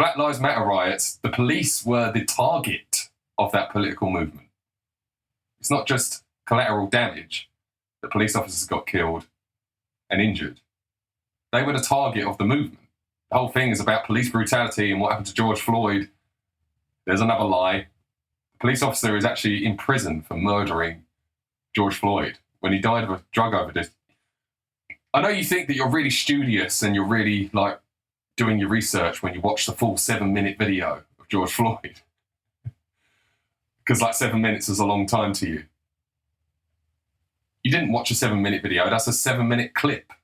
Black Lives Matter riots, the police were the target of that political movement. It's not just collateral damage. The police officers got killed and injured. They were the target of the movement. The whole thing is about police brutality and what happened to George Floyd. There's another lie. The police officer is actually in prison for murdering George Floyd when he died of a drug overdose. I know you think that you're really studious and you're really like doing your research when you watch the full 7-minute video of George Floyd. Because like 7 minutes is a long time to you. You didn't watch a 7-minute video. That's a 7-minute clip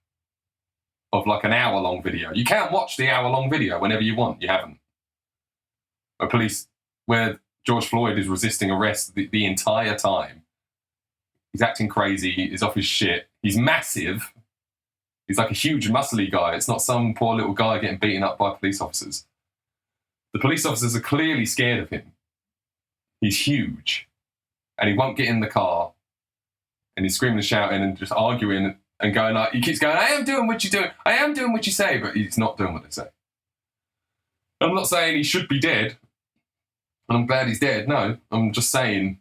of like an hour-long video. You can watch the hour-long video whenever you want. You haven't. Where George Floyd is resisting arrest the entire time. He's acting crazy. He's off his shit. He's massive. He's like a huge, muscly guy. It's not some poor little guy getting beaten up by police officers. The police officers are clearly scared of him. He's huge. And he won't get in the car. And he's screaming and shouting and just arguing and going like, he keeps going, I am doing what you're doing. I am doing what you say, but he's not doing what they say. I'm not saying he should be dead. And I'm glad he's dead. No, I'm just saying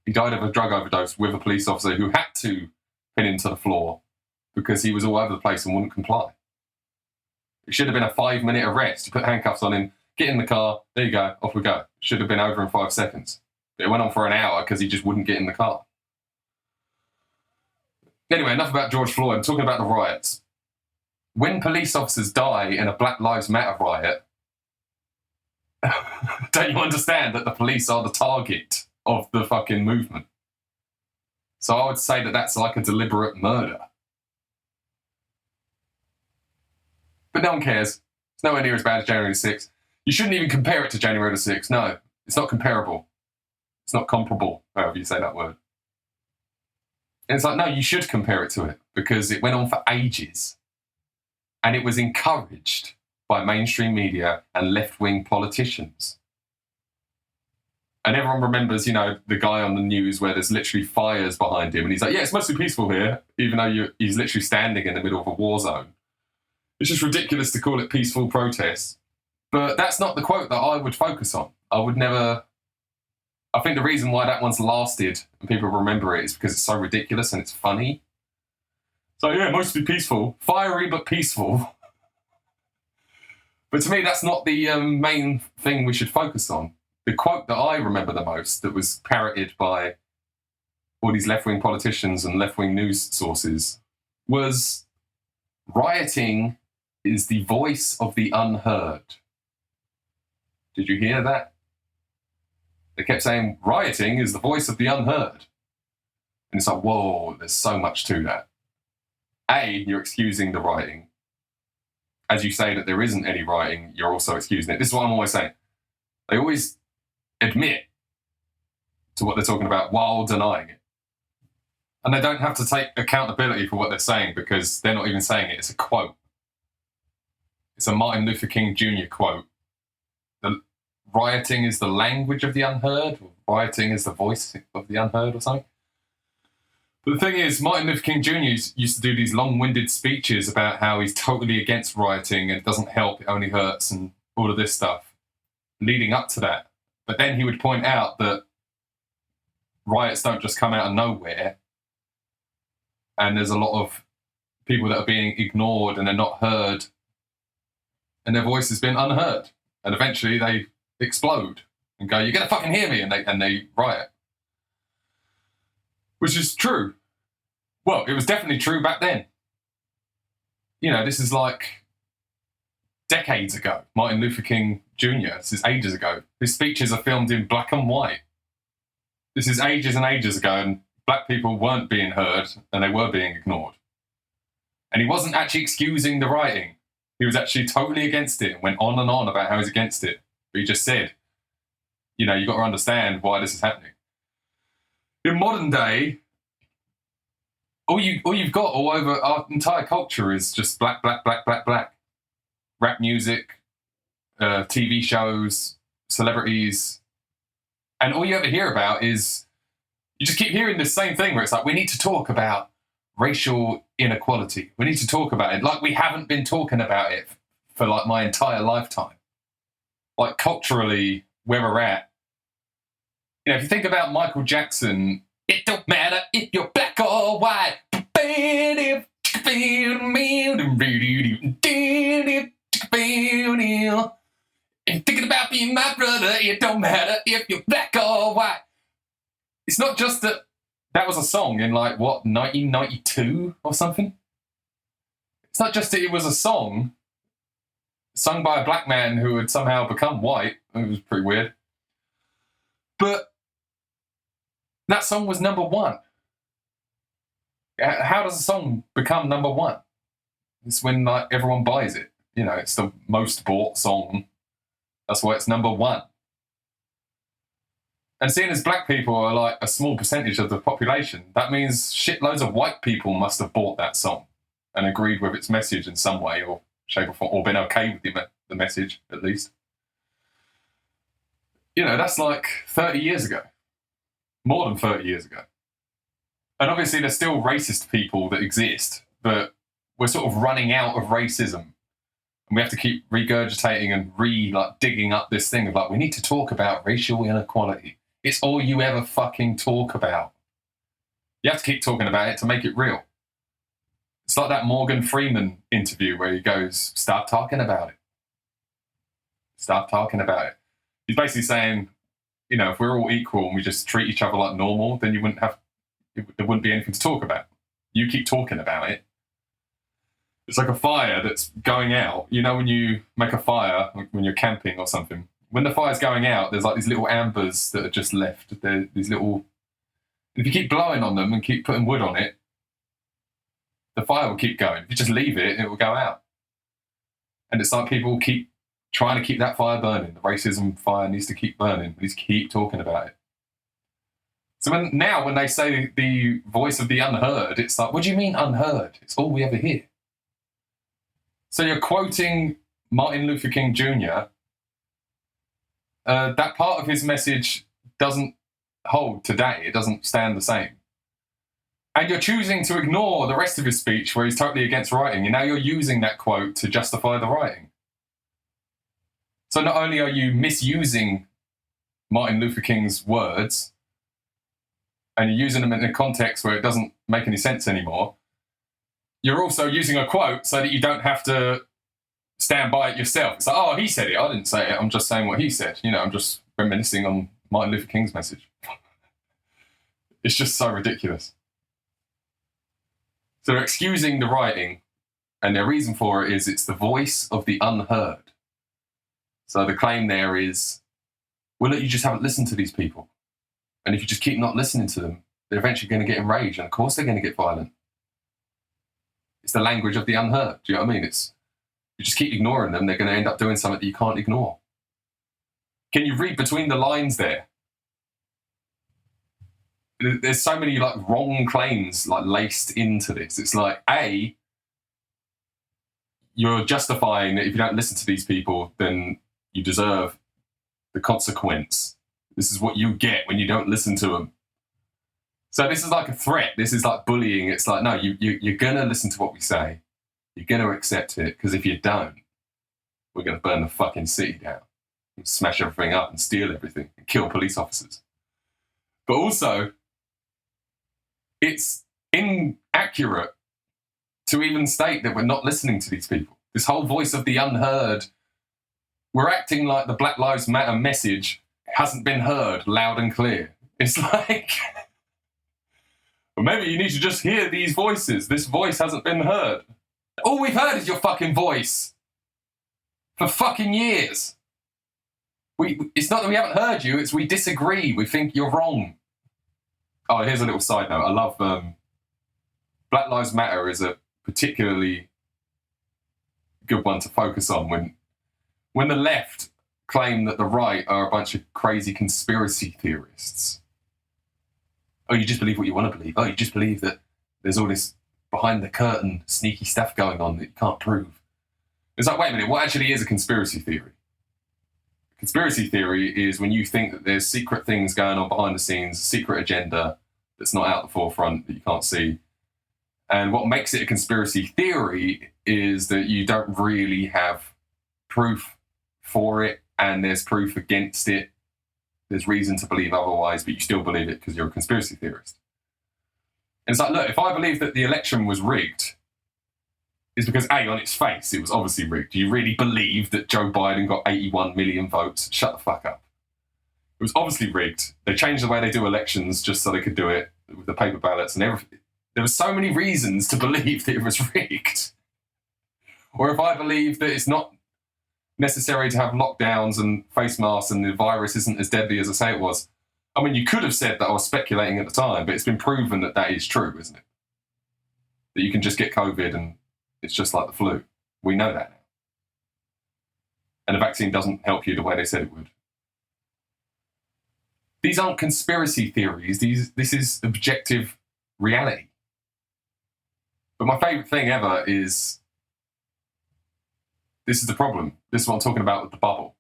he died of a drug overdose with a police officer who had to pin him to the floor because he was all over the place and wouldn't comply. It should have been a 5-minute arrest. You put handcuffs on him, get in the car, there you go, off we go. It should have been over in 5 seconds. But it went on for an hour because he just wouldn't get in the car. Anyway, enough about George Floyd. I'm talking about the riots. When police officers die in a Black Lives Matter riot, don't you understand that the police are the target of the fucking movement? So I would say that that's like a deliberate murder. But no one cares. It's nowhere near as bad as January the 6th. You shouldn't even compare it to January the 6th. No, it's not comparable. It's not comparable, however you say that word. And it's like, no, you should compare it to it because it went on for ages. And it was encouraged by mainstream media and left-wing politicians. And everyone remembers, the guy on the news where there's literally fires behind him. And he's like, yeah, it's mostly peaceful here, even though he's literally standing in the middle of a war zone. It's just ridiculous to call it peaceful protests. But that's not the quote that I would focus on. I think the reason why that one's lasted and people remember it is because it's so ridiculous and it's funny. So yeah, mostly peaceful. Fiery but peaceful. But to me, that's not the main thing we should focus on. The quote that I remember the most that was parroted by all these left-wing politicians and left-wing news sources was, rioting is the voice of the unheard. Did you hear that? They kept saying, rioting is the voice of the unheard. And it's like, whoa, there's so much to that. A, you're excusing the rioting. As you say that there isn't any rioting, you're also excusing it. This is what I'm always saying. They always admit to what they're talking about while denying it. And they don't have to take accountability for what they're saying because they're not even saying it. It's a quote. It's a Martin Luther King Jr. quote. Rioting is the language of the unheard, or rioting is the voice of the unheard or something. But the thing is, Martin Luther King Jr. used to do these long-winded speeches about how he's totally against rioting and it doesn't help, it only hurts, and all of this stuff leading up to that. But then he would point out that riots don't just come out of nowhere, and there's a lot of people that are being ignored and they're not heard, and their voice has been unheard. And eventually they explode and go, you're going to fucking hear me, and they riot. Which is true. Well, it was definitely true back then. This is like decades ago. Martin Luther King Jr., this is ages ago. His speeches are filmed in black and white. This is ages and ages ago, and black people weren't being heard and they were being ignored. And he wasn't actually excusing the rioting. He was actually totally against it and went on and on about how he's against it. But he just said, you've got to understand why this is happening. In modern day, all you've got all over our entire culture is just black, black, black, black, black. Rap music, TV shows, celebrities. And all you ever hear about is, you just keep hearing the same thing where it's like, we need to talk about racial inequality. We need to talk about it. Like we haven't been talking about it for like my entire lifetime. Like culturally, where we're at. You know, if you think about Michael Jackson, it don't matter if you're black or white. And thinking about being my brother, it don't matter if you're black or white. It's not just that was a song in like, what, 1992 or something? It's not just that it was a song sung by a black man who had somehow become white. It was pretty weird. But that song was number one. How does a song become number one? It's when like everyone buys it. You know, it's the most bought song. That's why it's number one. And seeing as black people are like a small percentage of the population, that means shitloads of white people must have bought that song and agreed with its message in some way or shape or form, or been okay with the message, at least. You know, that's like 30 years ago. More than 30 years ago. And obviously there's still racist people that exist, but we're sort of running out of racism. And we have to keep regurgitating and digging up this thing of like, we need to talk about racial inequality. It's all you ever fucking talk about. You have to keep talking about it to make it real. It's like that Morgan Freeman interview where he goes, stop talking about it. Stop talking about it. He's basically saying, you know, if we're all equal and we just treat each other like normal, then there wouldn't be anything to talk about. You keep talking about it. It's like a fire that's going out. You know when you make a fire, like when you're camping or something, when the fire's going out, there's like these little ambers that are just left. They're these little... If you keep blowing on them and keep putting wood on it, the fire will keep going. If you just leave it, it will go out. And it's like people keep trying to keep that fire burning. The racism fire needs to keep burning. We need to keep talking about it. So when they say the voice of the unheard, it's like, what do you mean unheard? It's all we ever hear. So you're quoting Martin Luther King Jr. That part of his message doesn't hold today. It doesn't stand the same. And you're choosing to ignore the rest of his speech where he's totally against writing. And now you're using that quote to justify the writing. So not only are you misusing Martin Luther King's words, and you're using them in a context where it doesn't make any sense anymore, you're also using a quote so that you don't have to stand by it yourself. It's like, oh, he said it. I didn't say it. I'm just saying what he said. You know, I'm just reminiscing on Martin Luther King's message. It's just so ridiculous. So they're excusing the writing, and their reason for it is it's the voice of the unheard. So the claim there is, well, look, you just haven't listened to these people. And if you just keep not listening to them, they're eventually going to get enraged, and of course they're going to get violent. It's the language of the unheard. Do you know what I mean? You just keep ignoring them, they're going to end up doing something that you can't ignore. Can you read between the lines there? There's so many like wrong claims like laced into this. It's like, A, you're justifying that if you don't listen to these people, then you deserve the consequence. This is what you get when you don't listen to them. So this is like a threat. This is like bullying. It's like, no, you're going to listen to what we say. You're going to accept it, because if you don't, we're going to burn the fucking city down, and smash everything up and steal everything and kill police officers. But also, it's inaccurate to even state that we're not listening to these people. This whole voice of the unheard, we're acting like the Black Lives Matter message hasn't been heard loud and clear. It's like, well, maybe you need to just hear these voices. This voice hasn't been heard. All we've heard is your fucking voice. For fucking years. It's not that we haven't heard you, it's we disagree. We think you're wrong. Oh, here's a little side note. I love Black Lives Matter is a particularly good one to focus on when the left claim that the right are a bunch of crazy conspiracy theorists. Oh, you just believe what you want to believe. Oh, you just believe that there's all this behind the curtain sneaky stuff going on that you can't prove. It's like, wait a minute, what actually is a conspiracy theory? A conspiracy theory is when you think that there's secret things going on behind the scenes, a secret agenda that's not out the forefront that you can't see. And what makes it a conspiracy theory is that you don't really have proof for it and there's proof against it. There's reason to believe otherwise, but you still believe it because you're a conspiracy theorist. And it's like, look, if I believe that the election was rigged, it's because, A, on its face, it was obviously rigged. Do you really believe that Joe Biden got 81 million votes? Shut the fuck up. It was obviously rigged. They changed the way they do elections just so they could do it with the paper ballots and everything. There were so many reasons to believe that it was rigged. Or if I believe that it's not necessary to have lockdowns and face masks and the virus isn't as deadly as I say it was. I mean, you could have said that I was speculating at the time, but it's been proven that that is true, isn't it? That you can just get COVID and it's just like the flu. We know that now. And the vaccine doesn't help you the way they said it would. These aren't conspiracy theories. This is objective reality. But my favourite thing ever is, this is the problem. This is what I'm talking about with the bubble.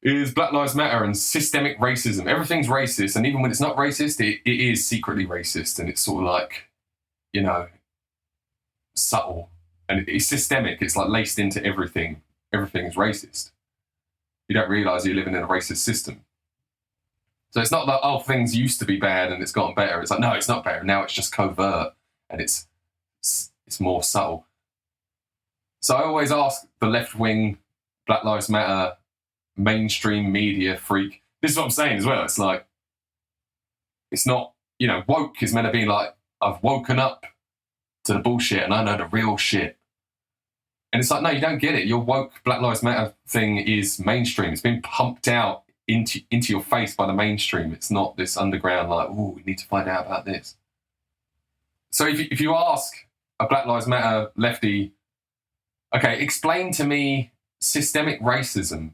Is Black Lives Matter and systemic racism. Everything's racist, and even when it's not racist, it is secretly racist, and it's sort of like, you know, subtle. And it's systemic. It's like laced into everything. Everything is racist. You don't realise you're living in a racist system. So it's not that, oh, things used to be bad and it's gotten better. It's like, no, it's not better. Now it's just covert and it's more subtle. So I always ask the left-wing, Black Lives Matter, mainstream media freak. This is what I'm saying as well. It's like, it's not, you know, woke is meant to be like, I've woken up to the bullshit and I know the real shit. And it's like, no, you don't get it. Your woke Black Lives Matter thing is mainstream. It's been pumped out into your face by the mainstream. It's not this underground, like, oh, we need to find out about this. So if you ask a Black Lives Matter lefty, okay, explain to me systemic racism,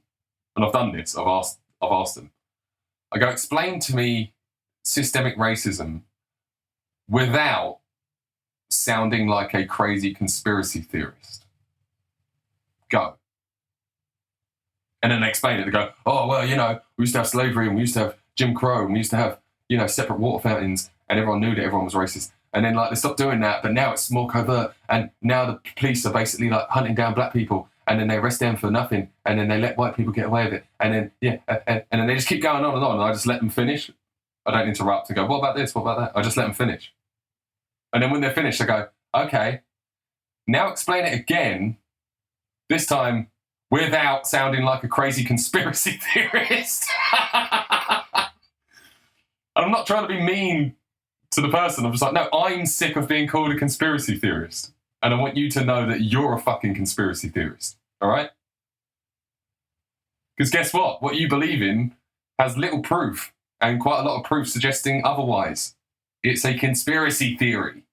and I've done this, I've asked them. I go, explain to me systemic racism without sounding like a crazy conspiracy theorist. Go. And then they explain it. They go, oh, well, you know, we used to have slavery and we used to have Jim Crow and we used to have, you know, separate water fountains and everyone knew that everyone was racist. And then, like, they stopped doing that, but now it's more covert. And now the police are basically, like, hunting down black people and then they arrest them for nothing and then they let white people get away with it. And then, yeah, and then they just keep going on and on. And I just let them finish. I don't interrupt and go, what about this? What about that? I just let them finish. And then when they're finished, I go, okay, now explain it again, this time without sounding like a crazy conspiracy theorist. I'm not trying to be mean to the person. I'm just like, no, I'm sick of being called a conspiracy theorist. And I want you to know that you're a fucking conspiracy theorist. All right? Because guess what? What you believe in has little proof and quite a lot of proof suggesting otherwise. It's a conspiracy theory.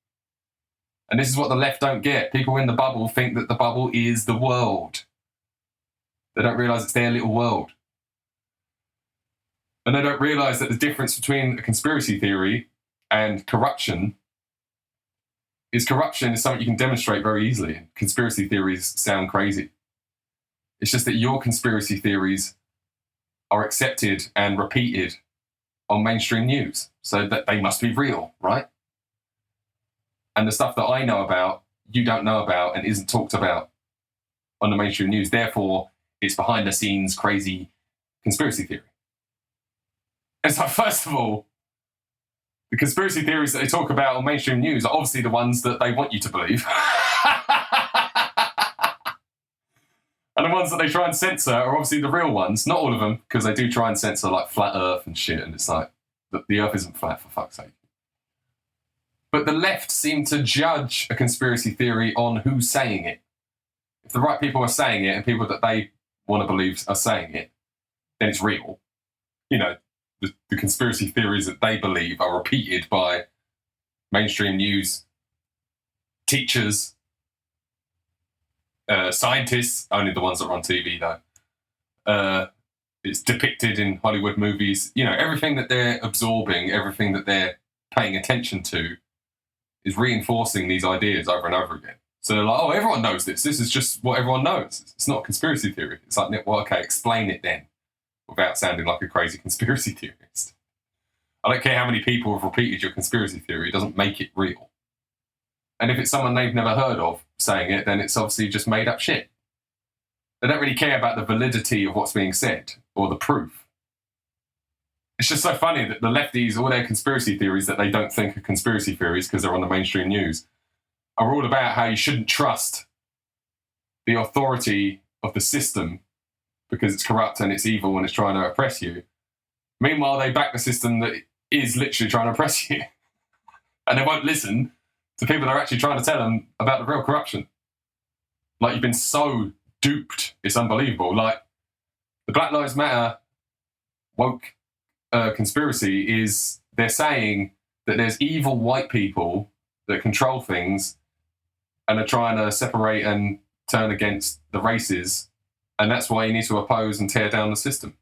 And this is what the left don't get. People in the bubble think that the bubble is the world. They don't realise it's their little world. And they don't realise that the difference between a conspiracy theory and corruption is something you can demonstrate very easily. Conspiracy theories sound crazy. It's just that your conspiracy theories are accepted and repeated on mainstream news, so that they must be real, right? And the stuff that I know about, you don't know about and isn't talked about on the mainstream news. Therefore, it's behind the scenes crazy conspiracy theory. And so, first of all, the conspiracy theories that they talk about on mainstream news are obviously the ones that they want you to believe. And the ones that they try and censor are obviously the real ones. Not all of them, because they do try and censor like flat earth and shit. And it's like, the earth isn't flat, for fuck's sake. But the left seem to judge a conspiracy theory on who's saying it. If the right people are saying it and people that they want to believe are saying it, then it's real. You know, the conspiracy theories that they believe are repeated by mainstream news, teachers, scientists, only the ones that are on TV though. It's depicted in Hollywood movies. You know, everything that they're absorbing, everything that they're paying attention to is reinforcing these ideas over and over again. So they're like, oh, everyone knows this. This is just what everyone knows. It's not a conspiracy theory. It's like, well, okay, explain it then, without sounding like a crazy conspiracy theorist. I don't care how many people have repeated your conspiracy theory. It doesn't make it real. And if it's someone they've never heard of saying it, then it's obviously just made up shit. They don't really care about the validity of what's being said or the proof. It's just so funny that the lefties, all their conspiracy theories that they don't think are conspiracy theories because they're on the mainstream news, are all about how you shouldn't trust the authority of the system because it's corrupt and it's evil and it's trying to oppress you. Meanwhile, they back the system that is literally trying to oppress you. And they won't listen to people that are actually trying to tell them about the real corruption. Like, you've been so duped, it's unbelievable. Like, the Black Lives Matter woke conspiracy is they're saying that there's evil white people that control things and are trying to separate and turn against the races, and that's why you need to oppose and tear down the system.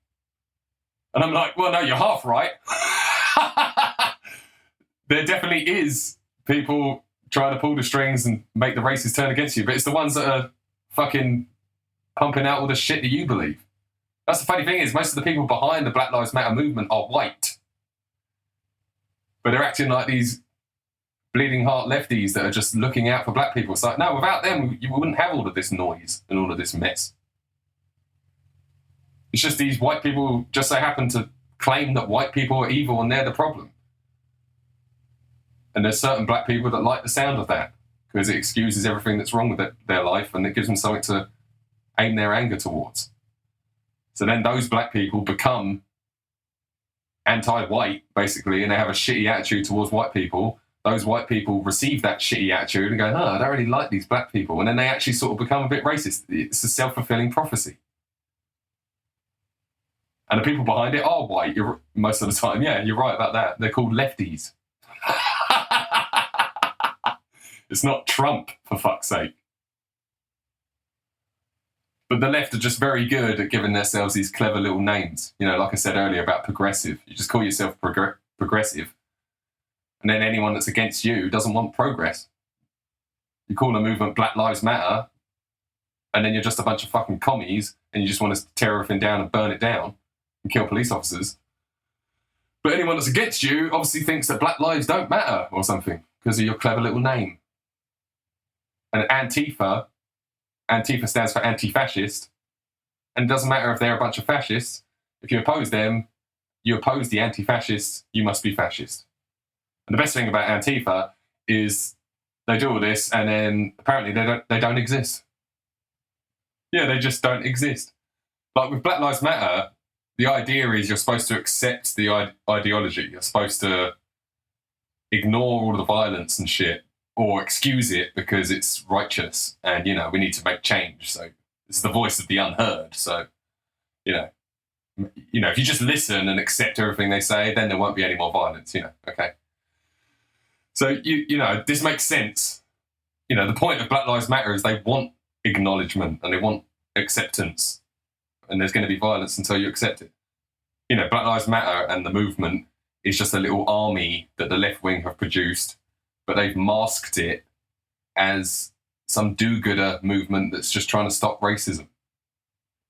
And I'm like, well, no, you're half right. There definitely is people trying to pull the strings and make the races turn against you, but it's the ones that are fucking pumping out all the shit that you believe. That's the funny thing is, most of the people behind the Black Lives Matter movement are white. But they're acting like these bleeding heart lefties that are just looking out for black people. It's like, no, without them, you wouldn't have all of this noise and all of this mess. It's just these white people just so happen to claim that white people are evil and they're the problem. And there's certain black people that like the sound of that because it excuses everything that's wrong with their life and it gives them something to aim their anger towards. So then those black people become anti-white, basically, and they have a shitty attitude towards white people. Those white people receive that shitty attitude and go, oh, I don't really like these black people. And then they actually sort of become a bit racist. It's a self-fulfilling prophecy. And the people behind it are white most of the time. Yeah, you're right about that. They're called lefties. It's not Trump, for fuck's sake. But the left are just very good at giving themselves these clever little names. You know, like I said earlier about progressive. You just call yourself progressive. And then anyone that's against you doesn't want progress. You call the movement Black Lives Matter, and then you're just a bunch of fucking commies, and you just want to tear everything down and burn it down and kill police officers. But anyone that's against you obviously thinks that black lives don't matter or something because of your clever little name. And Antifa stands for anti-fascist. And it doesn't matter if they're a bunch of fascists. If you oppose them, you oppose the anti-fascists, you must be fascist. And the best thing about Antifa is they do all this and then apparently they don't exist. Yeah, they just don't exist. Like with Black Lives Matter, the idea is you're supposed to accept the ideology. You're supposed to ignore all the violence and shit or excuse it because it's righteous and, you know, we need to make change. So it's the voice of the unheard. So, you know, if you just listen and accept everything they say, then there won't be any more violence, okay? So, you know, this makes sense. You know, the point of Black Lives Matter is they want acknowledgement and they want acceptance. And there's going to be violence until you accept it. You know, Black Lives Matter and the movement is just a little army that the left wing have produced, but they've masked it as some do-gooder movement that's just trying to stop racism.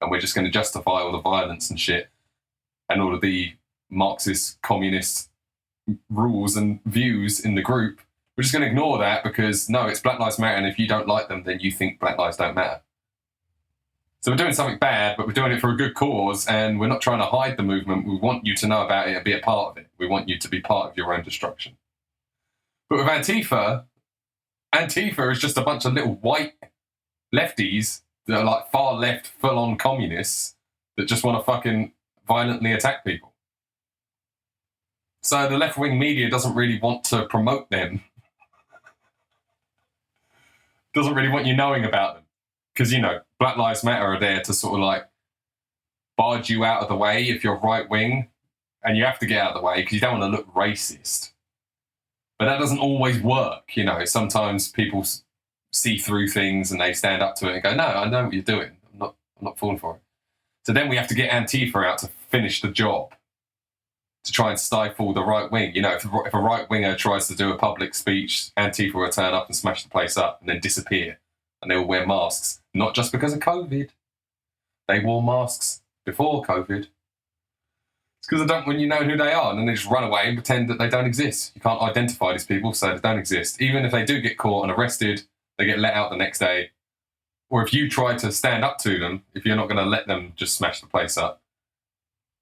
And we're just going to justify all the violence and shit and all of the Marxist, communist rules and views in the group. We're just going to ignore that because, no, it's Black Lives Matter, and if you don't like them, then you think Black Lives don't matter. So we're doing something bad, but we're doing it for a good cause, and we're not trying to hide the movement. We want you to know about it and be a part of it. We want you to be part of your own destruction. But with Antifa is just a bunch of little white lefties that are like far left, full-on communists that just want to fucking violently attack people. So the left-wing media doesn't really want to promote them. Doesn't really want you knowing about them. Because, you know, Black Lives Matter are there to sort of like barge you out of the way if you're right-wing, and you have to get out of the way because you don't want to look racist. But that doesn't always work, you know. Sometimes people see through things and they stand up to it and go, no, I know what you're doing. I'm not falling for it. So then we have to get Antifa out to finish the job, to try and stifle the right wing. You know, if a right winger tries to do a public speech, Antifa will turn up and smash the place up and then disappear. And they all wear masks, not just because of COVID. They wore masks before COVID. It's because they don't want you to know who they are, and then they just run away and pretend that they don't exist. You can't identify these people, so they don't exist. Even if they do get caught and arrested, they get let out the next day, or if you try to stand up to them, if you're not going to let them just smash the place up,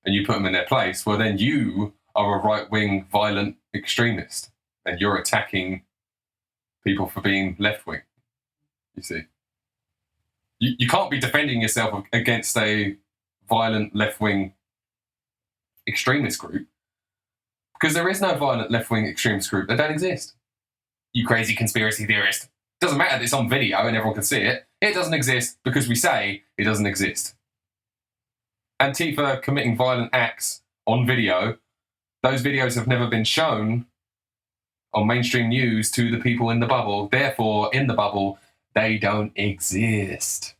and you put them in their place, well, then you are a right-wing violent extremist, and you're attacking people for being left-wing. You see, you can't be defending yourself against a violent left-wing extremist group, because there is no violent left-wing extremist group. They don't exist. You crazy conspiracy theorist. Doesn't matter that it's on video and everyone can see it. It doesn't exist because we say it doesn't exist. Antifa committing violent acts on video, those videos have never been shown on mainstream news to the people in the bubble. Therefore, in the bubble, they don't exist.